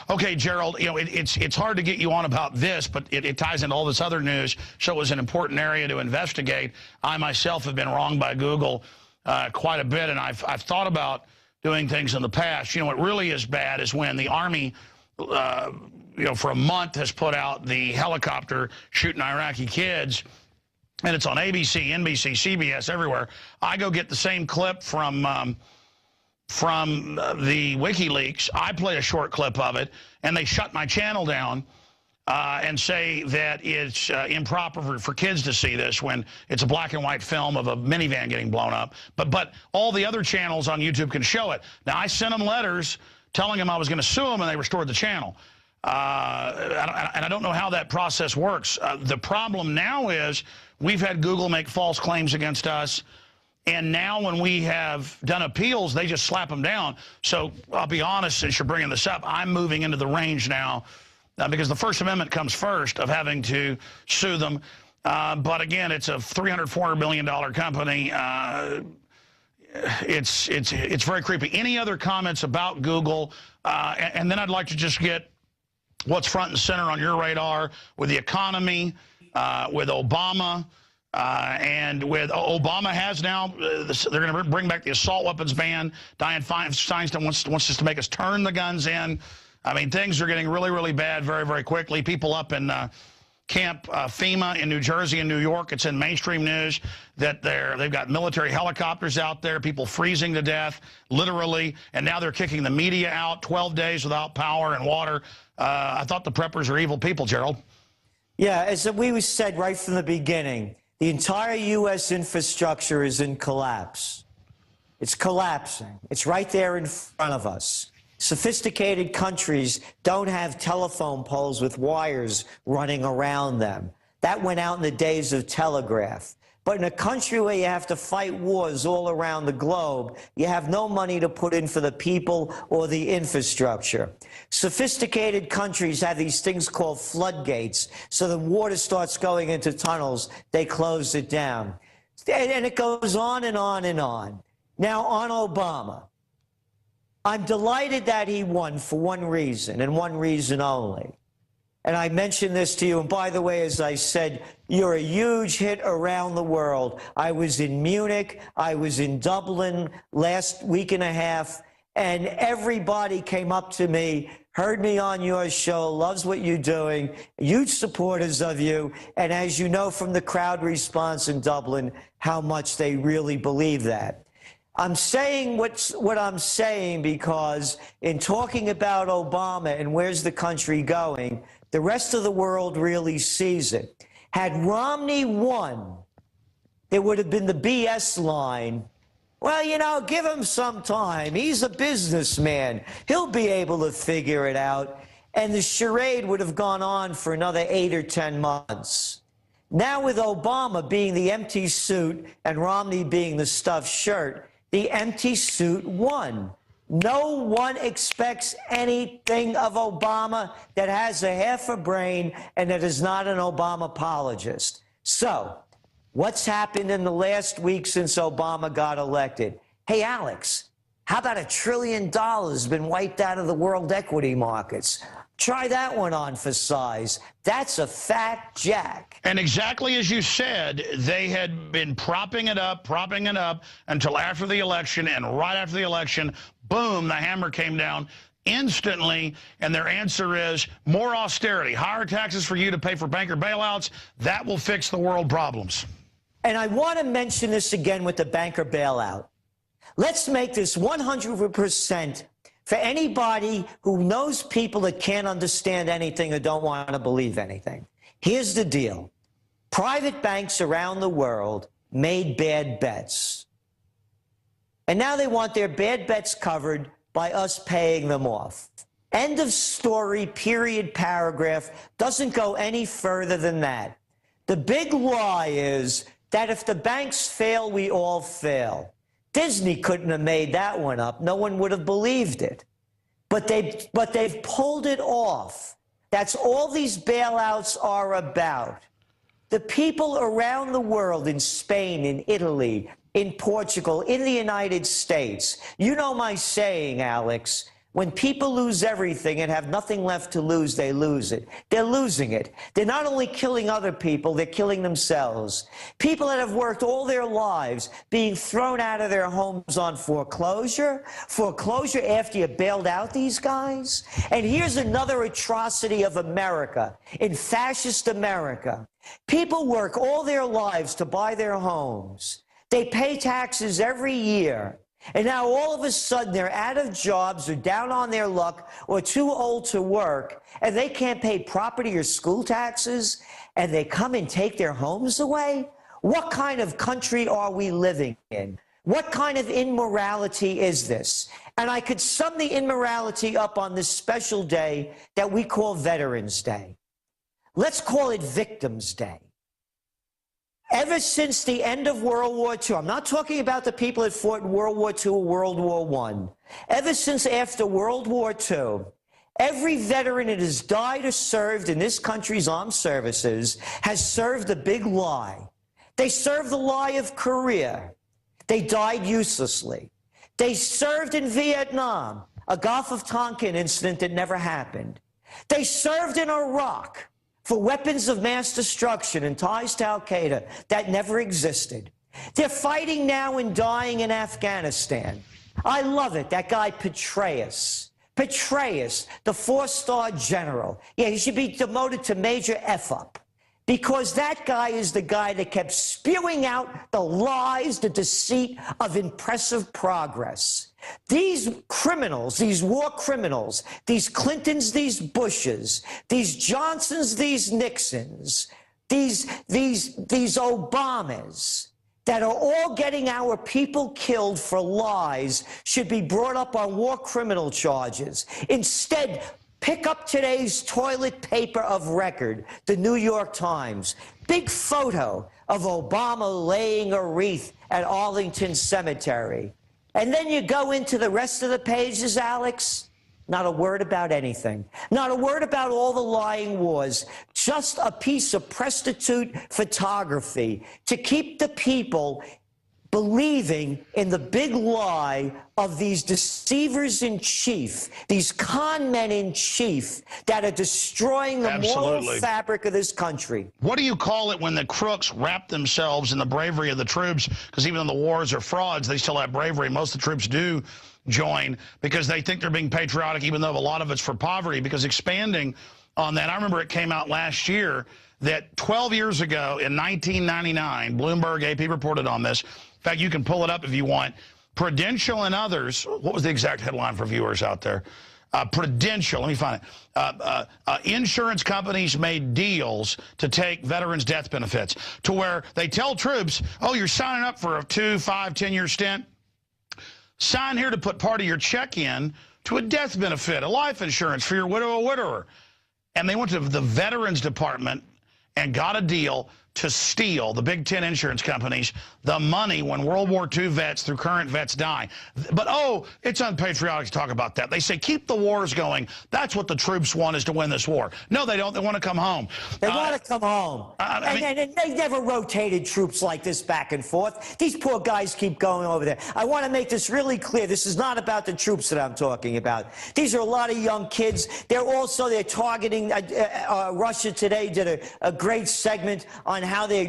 Okay, Gerald, you know, it's hard to get you on about this, but it ties into all this other news, so it was an important area to investigate. I myself have been wronged by Google quite a bit, and I've thought about doing things in the past. You know, what really is bad is when the Army, you know, for a month has put out the helicopter shooting Iraqi kids, and it's on ABC, NBC, CBS, everywhere. I go get the same clip from the WikiLeaks. I play a short clip of it, and they shut my channel down and say that it's improper for kids to see this when it's a black and white film of a minivan getting blown up. But all the other channels on YouTube can show it. Now, I sent them letters telling them I was going to sue them, and they restored the channel. And I don't know how that process works. The problem now is we've had Google make false claims against us. And now when we have done appeals, they just slap them down. So I'll be honest, since you're bringing this up, I'm moving into the range now because the First Amendment comes first of having to sue them. But again, it's a $300, $400 million company. It's very creepy. Any other comments about Google? And then I'd like to just get what's front and center on your radar with the economy, with Obama. And with Obama has now, they're going to bring back the assault weapons ban. Dianne Feinstein wants us to make us turn the guns in. I mean, things are getting really, really bad very, very quickly. People up in Camp FEMA in New Jersey and New York, it's in mainstream news that they've got military helicopters out there, people freezing to death, literally, and now they're kicking the media out, 12 days without power and water. I thought the preppers are evil people, Gerald. Yeah, as we said right from the beginning, the entire U.S. infrastructure is in collapse. It's collapsing. It's right there in front of us. Sophisticated countries don't have telephone poles with wires running around them. That went out in the days of telegraph. But in a country where you have to fight wars all around the globe, you have no money to put in for the people or the infrastructure. Sophisticated countries have these things called floodgates. So the water starts going into tunnels, they close it down. And it goes on and on and on. Now, on Obama, I'm delighted that he won for one reason, and one reason only. And I mentioned this to you, and by the way, as I said, you're a huge hit around the world. I was in Munich, I was in Dublin last week and a half, and everybody came up to me, heard me on your show, loves what you're doing, huge supporters of you, and as you know from the crowd response in Dublin, how much they really believe that. I'm saying what I'm saying because in talking about Obama and where's the country going, the rest of the world really sees it. Had Romney won, there would have been the BS line. Well, you know, give him some time. He's a businessman. He'll be able to figure it out. And the charade would have gone on for another 8 or 10 months. Now with Obama being the empty suit and Romney being the stuffed shirt, the empty suit won. No one expects anything of Obama that has a half a brain and that is not an Obama apologist. So, what's happened in the last week since Obama got elected? Hey, Alex, how about $1 trillion been wiped out of the world equity markets? Try that one on for size. That's a fat jack. And exactly as you said, they had been propping it up until after the election, and right after the election, boom, the hammer came down instantly, and their answer is more austerity, higher taxes for you to pay for banker bailouts. That will fix the world problems. And I want to mention this again with the banker bailout. Let's make this 100% for anybody who knows people that can't understand anything or don't want to believe anything. Here's the deal. Private banks around the world made bad bets. And now they want their bad bets covered by us paying them off. End of story, period, paragraph. Doesn't go any further than that. The big lie is that if the banks fail, we all fail. Disney couldn't have made that one up. No one would have believed it. But they've pulled it off. That's all these bailouts are about. The people around the world, in Spain, in Italy, in Portugal, in the United States, you know my saying, Alex, When people lose everything and have nothing left to lose, they lose it. They're losing it. They're not only killing other people, they're killing themselves. People that have worked all their lives being thrown out of their homes on foreclosure after you bailed out these guys. And here's another atrocity of America, in fascist America. People work all their lives to buy their homes. They pay taxes every year. And now all of a sudden they're out of jobs or down on their luck or too old to work, and they can't pay property or school taxes, and they come and take their homes away? What kind of country are we living in? What kind of immorality is this? And I could sum the immorality up on this special day that we call Veterans Day. Let's call it Victims Day. Ever since the end of World War II, I'm not talking about the people that fought in World War II or World War I. Ever since after World War II, every veteran that has died or served in this country's armed services has served a big lie. They served the lie of Korea. They died uselessly. They served in Vietnam, a Gulf of Tonkin incident that never happened. They served in Iraq for weapons of mass destruction and ties to Al-Qaeda that never existed. They're fighting now and dying in Afghanistan. I love it, that guy Petraeus. Petraeus, the four-star general. Yeah, he should be demoted to Major F-up. Because that guy is the guy that kept spewing out the lies, the deceit of impressive progress. These criminals, these war criminals, these Clintons, these Bushes, these Johnsons, these Nixons, these Obamas, that are all getting our people killed for lies should be brought up on war criminal charges. Instead, pick up today's toilet paper of record, the New York Times. Big photo of Obama laying a wreath at Arlington Cemetery. And then you go into the rest of the pages, Alex, not a word about anything. Not a word about all the lying wars. Just a piece of prostitute photography to keep the people believing in the big lie of these deceivers in chief, these con men in chief that are destroying the moral fabric of this country. What do you call it when the crooks wrap themselves in the bravery of the troops? Because even though the wars are frauds, they still have bravery. Most of the troops do join because they think they're being patriotic, even though a lot of it's for poverty. Because expanding on that, I remember it came out last year that 12 years ago in 1999, Bloomberg AP reported on this. In fact, you can pull it up if you want. Prudential and others, what was the exact headline for viewers out there? Prudential, let me find it. Insurance companies made deals to take veterans' death benefits to where they tell troops, oh, you're signing up for a 2, 5, 10-year stint. Sign here to put part of your check in to a death benefit, a life insurance for your widow or widower. And they went to the Veterans Department and got a deal to steal, the Big Ten insurance companies, the money when World War II vets through current vets die. But, oh, it's unpatriotic to talk about that. They say keep the wars going. That's what the troops want, is to win this war. No, they don't. They want to come home. They want to come home. And they never rotated troops like this back and forth. These poor guys keep going over there. I want to make this really clear. This is not about the troops that I'm talking about. These are a lot of young kids. They're targeting Russia Today did a great segment on how they're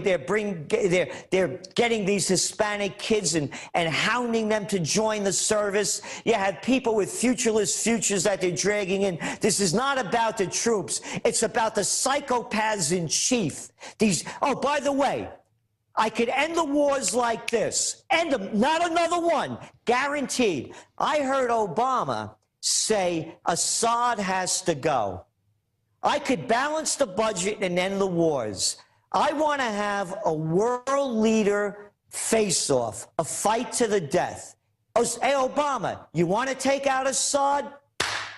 getting these Hispanic kids and hounding them to join the service. You have people with futureless futures that they're dragging in. This is not about the troops. It's about the psychopaths in chief. Oh, by the way, I could end the wars like this. End them, not another one, guaranteed. I heard Obama say Assad has to go. I could balance the budget and end the wars. I want to have a world leader face-off, a fight to the death. Hey, Obama, you want to take out Assad?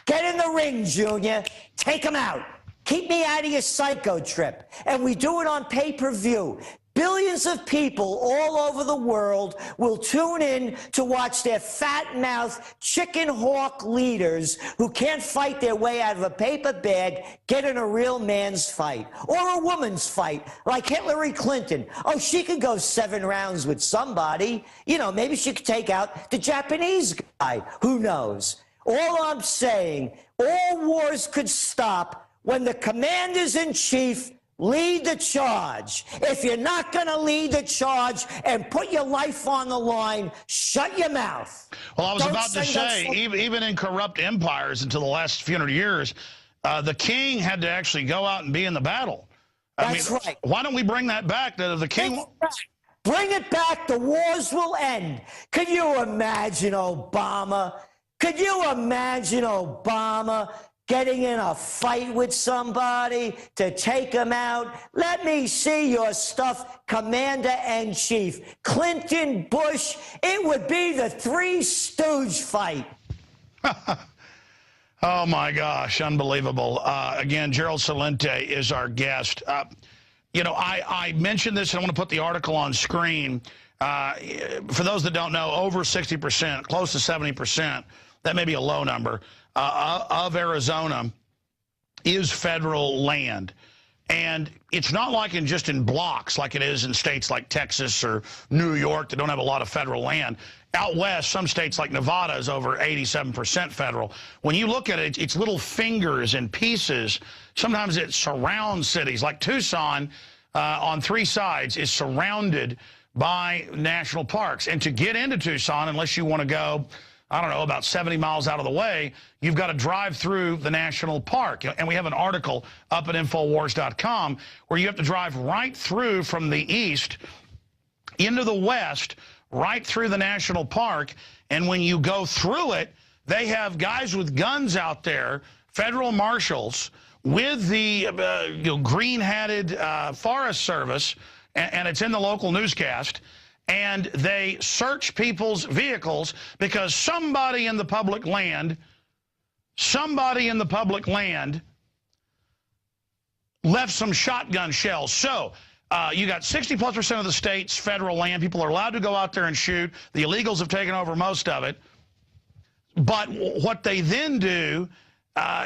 Get in the ring, Junior. Take him out. Keep me out of your psycho trip. And we do it on pay-per-view. Billions of people all over the world will tune in to watch their fat-mouthed, chicken-hawk leaders who can't fight their way out of a paper bag get in a real man's fight. Or a woman's fight, like Hillary Clinton. Oh, she could go 7 rounds with somebody. You know, maybe she could take out the Japanese guy. Who knows? All I'm saying, all wars could stop when the commanders-in-chief lead the charge. If you're not going to lead the charge and put your life on the line, shut your mouth. Well, I was about to say, even in corrupt empires until the last few hundred years, the king had to actually go out and be in the battle. That's right. Why don't we bring that back? The king... Bring it back. The wars will end. Could you imagine Obama? Could you imagine Obama getting in a fight with somebody to take him out? Let me see your stuff, Commander-in-Chief. Clinton, Bush, it would be the Three Stooge fight. Oh, my gosh, unbelievable. Again, Gerald Celente is our guest. You know, I mentioned this, and I want to put the article on screen. For those that don't know, over 60%, close to 70%, that may be a low number, of Arizona is federal land. And it's not like just in blocks like it is in states like Texas or New York that don't have a lot of federal land. Out west, some states like Nevada is over 87% federal. When you look at it, it's little fingers and pieces. Sometimes it surrounds cities. Like Tucson, on three sides, is surrounded by national parks. And to get into Tucson, unless you want to go, I don't know, about 70 miles out of the way, you've got to drive through the national park. And we have an article up at Infowars.com where you have to drive right through from the east into the west, right through the national park. And when you go through it, they have guys with guns out there, federal marshals, with the green-hatted Forest Service, and it's in the local newscast, and they search people's vehicles because somebody in the public land left some shotgun shells. So you got 60+% of the state's federal land. People are allowed to go out there and shoot. The illegals have taken over most of it. But what they then do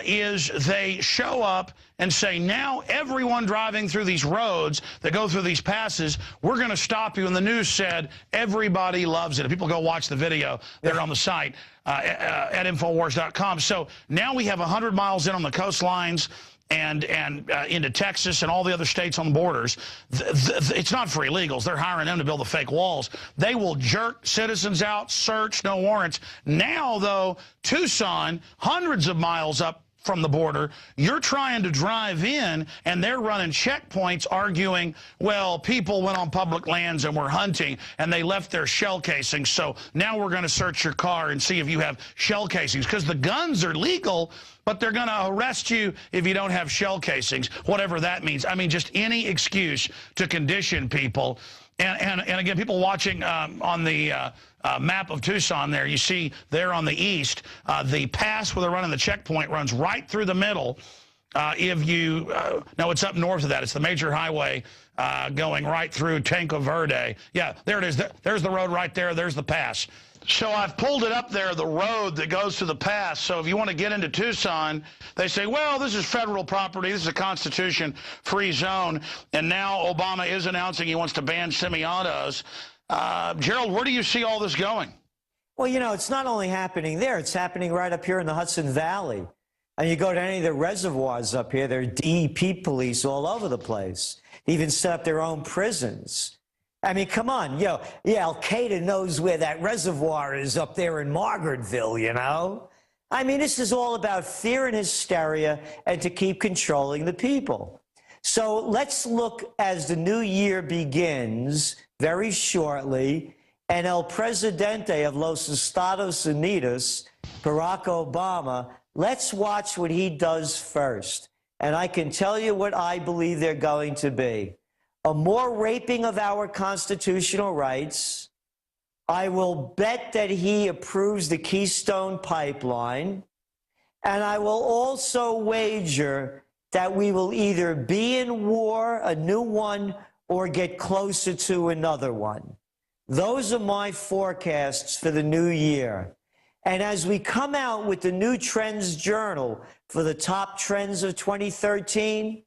is they show up and say, now everyone driving through these roads that go through these passes, we're going to stop you. And the news said everybody loves it. If people go watch the video, they're on the site at Infowars.com. So now we have 100 miles in on the coastlines and into Texas and all the other states on the borders. It's not for illegals. They're hiring them to build the fake walls. They will jerk citizens out, search, no warrants. Now, though, Tucson, hundreds of miles up from the border, you're trying to drive in, and they're running checkpoints arguing, well, people went on public lands and were hunting, and they left their shell casings, so now we're going to search your car and see if you have shell casings, because the guns are legal, but they're going to arrest you if you don't have shell casings, whatever that means. I mean, just any excuse to condition people. And again, people watching on the map of Tucson there, you see there on the east, the pass where they're running the checkpoint runs right through the middle. If you, no, it's up north of that. It's the major highway going right through Tanco Verde. Yeah, there it is. There's the road right there. There's the pass. So I've pulled it up there, the road that goes to the pass. So if you want to get into Tucson, they say, well, this is federal property. This is a Constitution-free zone. And now Obama is announcing he wants to ban semi-autos. Gerald, where do you see all this going? Well, you know, it's not only happening there. It's happening right up here in the Hudson Valley. And you go to any of the reservoirs up here, there are DEP police all over the place. They even set up their own prisons. I mean, come on, yeah, Al-Qaeda knows where that reservoir is up there in Margaretville, you know? I mean, this is all about fear and hysteria and to keep controlling the people. So let's look as the new year begins very shortly, and El Presidente of Los Estados Unidos, Barack Obama, let's watch what he does first. And I can tell you what I believe they're going to be. A more raping of our constitutional rights. I will bet that he approves the Keystone Pipeline. And I will also wager that we will either be in war, a new one, or get closer to another one. Those are my forecasts for the new year. And as we come out with the new Trends Journal for the top trends of 2013,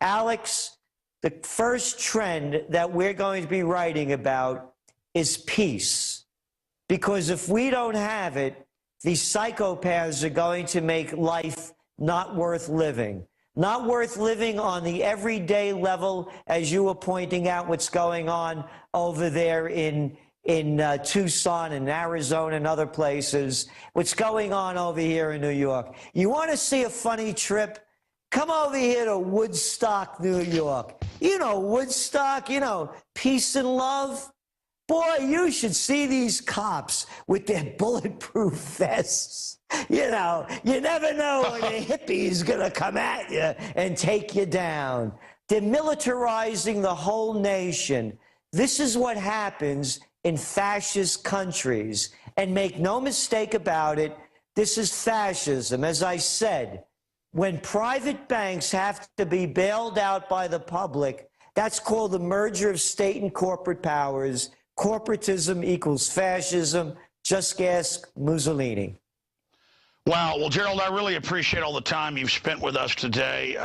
Alex, the first trend that we're going to be writing about is peace. Because if we don't have it, these psychopaths are going to make life not worth living. Not worth living on the everyday level, as you were pointing out what's going on over there in Tucson and Arizona and other places. What's going on over here in New York. You want to see a funny trip? Come over here to Woodstock, New York. You know Woodstock, you know, peace and love. Boy, you should see these cops with their bulletproof vests. You know, you never know when a hippie's going to come at you and take you down. They're militarizing the whole nation. This is what happens in fascist countries. And make no mistake about it, this is fascism. As I said, when private banks have to be bailed out by the public, that's called the merger of state and corporate powers. Corporatism equals fascism. Just ask Mussolini. Wow. Well, Gerald, I really appreciate all the time you've spent with us today.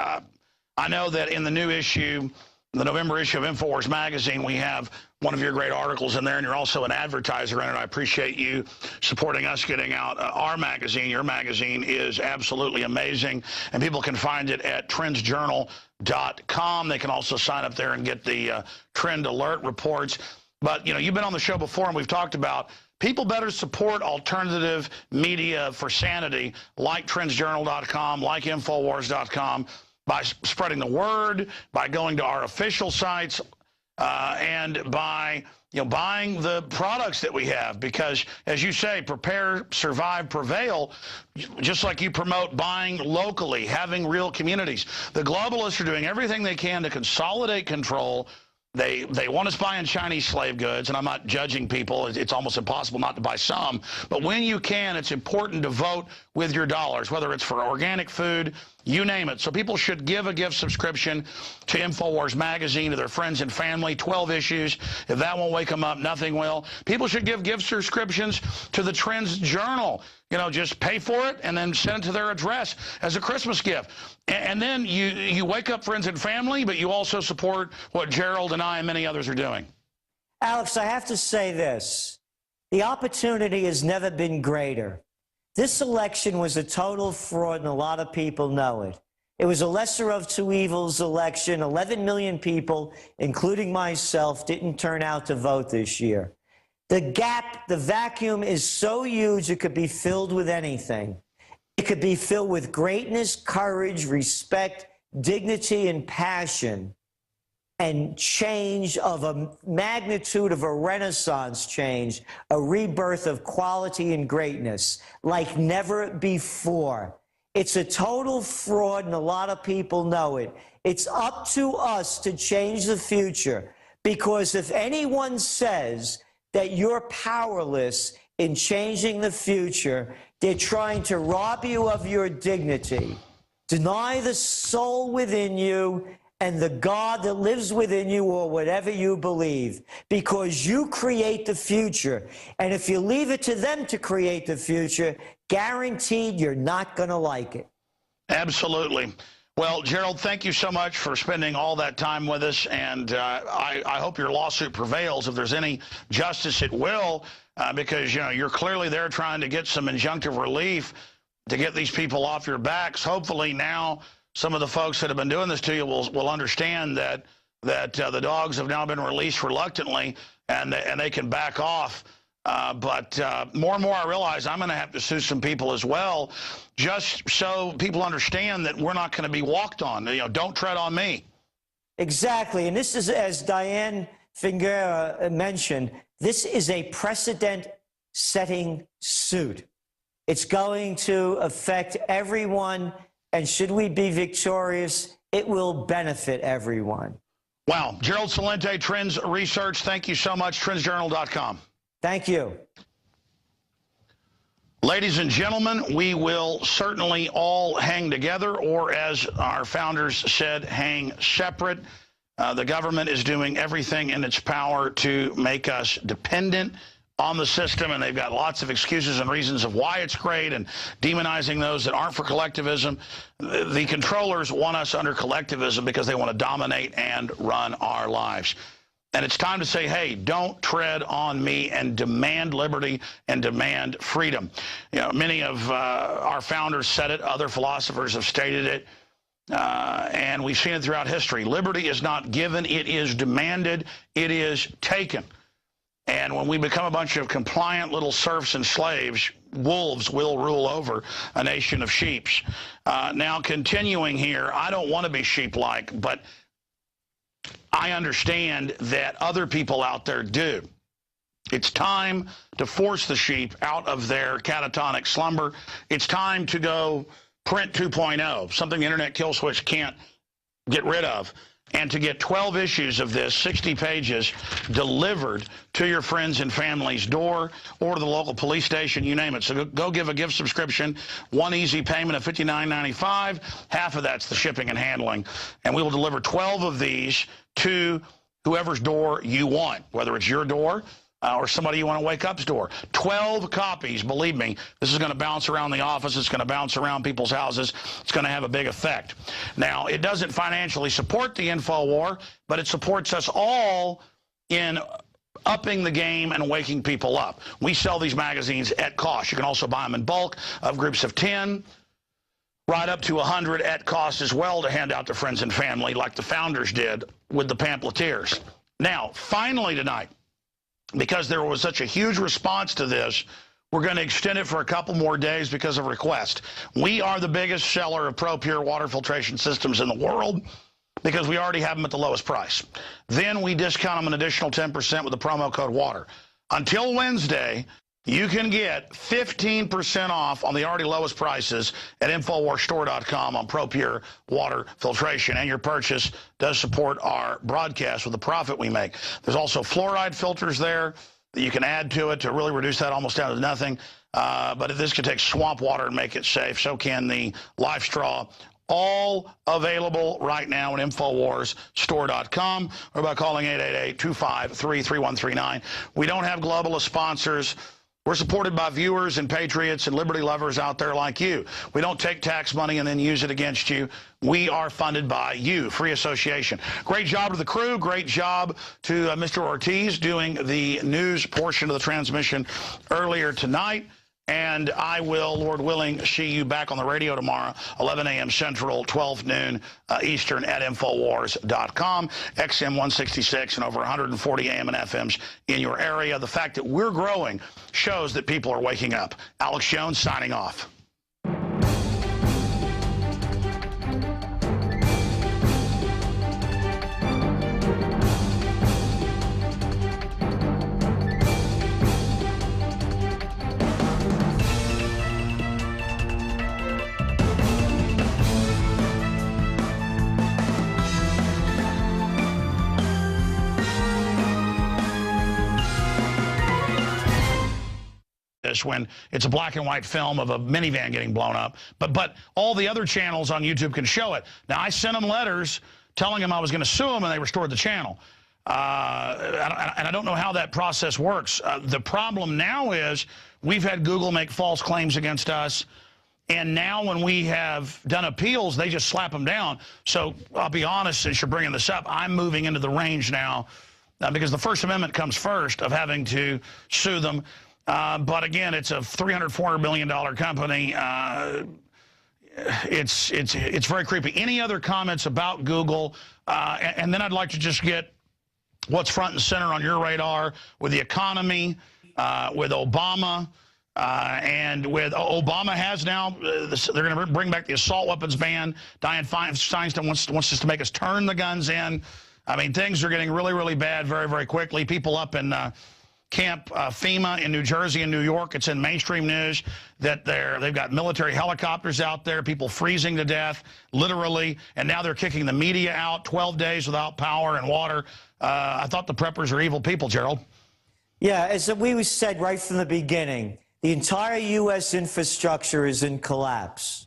I know that in the new issue, the November issue of InfoWars magazine, we have one of your great articles in there, and you're also an advertiser in it. I appreciate you supporting us getting out our magazine. Your magazine is absolutely amazing, and people can find it at trendsjournal.com. They can also sign up there and get the trend alert reports. But, you know, you've been on the show before, and we've talked about people better support alternative media for sanity, like trendsjournal.com, like infowars.com, by spreading the word, by going to our official sites, and by, you know, buying the products that we have. Because, as you say, prepare, survive, prevail, just like you promote buying locally, having real communities. The globalists are doing everything they can to consolidate control. They want us buying Chinese slave goods, and I'm not judging people. It's almost impossible not to buy some. But when you can, it's important to vote with your dollars, whether it's for organic food, you name it. So people should give a gift subscription to InfoWars magazine to their friends and family, 12 issues. If that won't wake them up, nothing will. People should give gift subscriptions to the Trends Journal. You know, just pay for it and then send it to their address as a Christmas gift. And then you wake up friends and family, but you also support what Gerald and I and many others are doing. Alex, I have to say this. The opportunity has never been greater. This election was a total fraud, and a lot of people know it. It was a lesser of two evils election. 11 million people, including myself, didn't turn out to vote this year. The gap, the vacuum is so huge it could be filled with anything. It could be filled with greatness, courage, respect, dignity, and passion, and change of a magnitude of a renaissance change, a rebirth of quality and greatness like never before. It's a total fraud, and a lot of people know it. It's up to us to change the future, because if anyone says that you're powerless in changing the future, they're trying to rob you of your dignity, deny the soul within you and the God that lives within you, or whatever you believe, because you create the future. And if you leave it to them to create the future, guaranteed you're not going to like it. Absolutely. Well, Gerald, thank you so much for spending all that time with us, and I hope your lawsuit prevails. If there's any justice, it will, because, you know, you're clearly there trying to get some injunctive relief to get these people off your backs. Hopefully now some of the folks that have been doing this to you will understand that the dogs have now been released reluctantly, and they can back off. But more and more I realize I'm going to have to sue some people as well, just so people understand that we're not going to be walked on. You know, don't tread on me. Exactly. And this is, as Diane Figueroa mentioned, this is a precedent-setting suit. It's going to affect everyone, and should we be victorious, it will benefit everyone. Wow. Gerald Celente, Trends Research, thank you so much. TrendsJournal.com. Thank you. Ladies and gentlemen, we will certainly all hang together, or as our founders said, hang separate. The government is doing everything in its power to make us dependent on the system, and they've got lots of excuses and reasons of why it's great, and demonizing those that aren't for collectivism. The controllers want us under collectivism because they want to dominate and run our lives. And it's time to say, hey, don't tread on me, and demand liberty and demand freedom. You know, many of our founders said it. Other philosophers have stated it. And we've seen it throughout history. Liberty is not given. It is demanded. It is taken. And when we become a bunch of compliant little serfs and slaves, wolves will rule over a nation of sheep. Now, continuing here, I don't want to be sheep-like, but I understand that other people out there do. It's time to force the sheep out of their catatonic slumber. It's time to go print 2.0, something the internet kill switch can't get rid of, and to get 12 issues of this, 60 pages, delivered to your friends and family's door or to the local police station, you name it. So go give a gift subscription, one easy payment of $59.95. Half of that's the shipping and handling. And we will deliver 12 of these to whoever's door you want, whether it's your door or somebody you want to wake up's door. 12 copies, believe me, this is going to bounce around the office. It's going to bounce around people's houses. It's going to have a big effect. Now, it doesn't financially support the InfoWar, but it supports us all in upping the game and waking people up. We sell these magazines at cost. You can also buy them in bulk of groups of 10, right up to 100 at cost as well, to hand out to friends and family like the founders did with the pamphleteers. Now, finally tonight, because there was such a huge response to this, we're going to extend it for a couple more days because of request. We are the biggest seller of ProPure water filtration systems in the world because we already have them at the lowest price. Then we discount them an additional 10% with the promo code WATER. Until Wednesday, you can get 15% off on the already lowest prices at InfoWarsStore.com on ProPure water filtration. And your purchase does support our broadcast with the profit we make. There's also fluoride filters there that you can add to it to really reduce that almost down to nothing. But this can take swamp water and make it safe. So can the Life Straw. All available right now at InfoWarsStore.com or by calling 888-253-3139. We don't have globalist sponsors. We're supported by viewers and patriots and liberty lovers out there like you. We don't take tax money and then use it against you. We are funded by you, free association. Great job to the crew. Great job to Mr. Ortiz doing the news portion of the transmission earlier tonight. And I will, Lord willing, see you back on the radio tomorrow, 11 a.m. Central, 12 noon Eastern at Infowars.com, XM 166 and over 140 AM and FMs in your area. The fact that we're growing shows that people are waking up. Alex Jones signing off. When it's a black and white film of a minivan getting blown up, but all the other channels on YouTube can show it. Now, I sent them letters telling them I was going to sue them, and they restored the channel. And I don't know how that process works. The problem now is we've had Google make false claims against us, and now when we have done appeals, they just slap them down. So I'll be honest, since you're bringing this up, I'm moving into the range now because the First Amendment comes first of having to sue them. But again, it's a $300, $400 million company. It's very creepy. Any other comments about Google? And then I'd like to just get what's front and center on your radar with the economy, with Obama, and with Obama has now, they're going to bring back the assault weapons ban. Dianne Feinstein wants us to make us turn the guns in. I mean, things are getting really, really bad very, very quickly. People up in Camp FEMA in New Jersey and New York, it's in mainstream news that they've got military helicopters out there, people freezing to death, literally, and now they're kicking the media out, 12 days without power and water. I thought the preppers are evil people, Gerald. Yeah, as we said right from the beginning, the entire U.S. infrastructure is in collapse.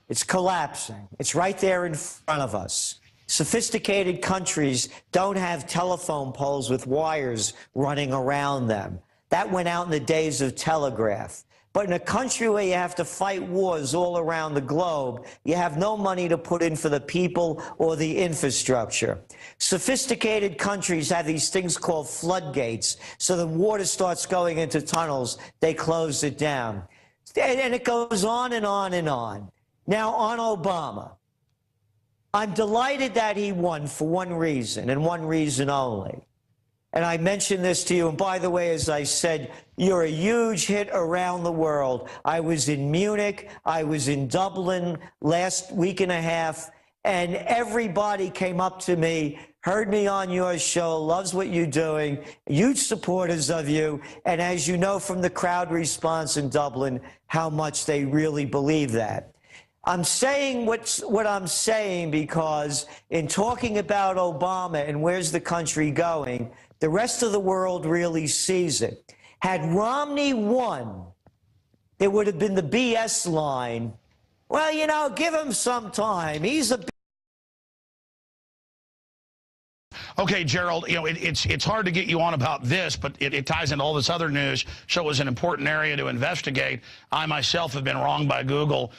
It's collapsing. It's right there in front of us. Sophisticated countries don't have telephone poles with wires running around them. That went out in the days of telegraph. But in a country where you have to fight wars all around the globe, you have no money to put in for the people or the infrastructure. Sophisticated countries have these things called floodgates. So the water starts going into tunnels, they close it down. And it goes on and on and on. Now, on Obama, I'm delighted that he won for one reason, and one reason only. And I mentioned this to you, and by the way, as I said, you're a huge hit around the world. I was in Munich, I was in Dublin last week and a half, and everybody came up to me, heard me on your show, loves what you're doing, huge supporters of you, and as you know from the crowd response in Dublin, how much they really believe that. I'm saying what I'm saying because in talking about Obama and where's the country going, the rest of the world really sees it. Had Romney won, there would have been the BS line. Well, you know, give him some time. He's a... Okay, Gerald, you know, it's hard to get you on about this, but it ties into all this other news, so it was an important area to investigate. I myself have been wronged by Google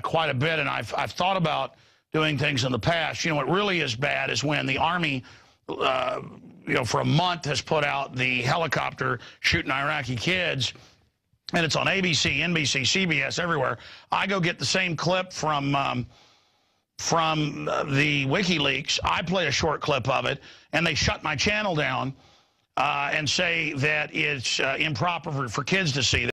quite a bit, and I've thought about doing things in the past. You know, what really is bad is when the Army, you know, for a month has put out the helicopter shooting Iraqi kids, and it's on ABC, NBC, CBS, everywhere. I go get the same clip from the WikiLeaks. I play a short clip of it, and they shut my channel down and say that it's improper for kids to see that.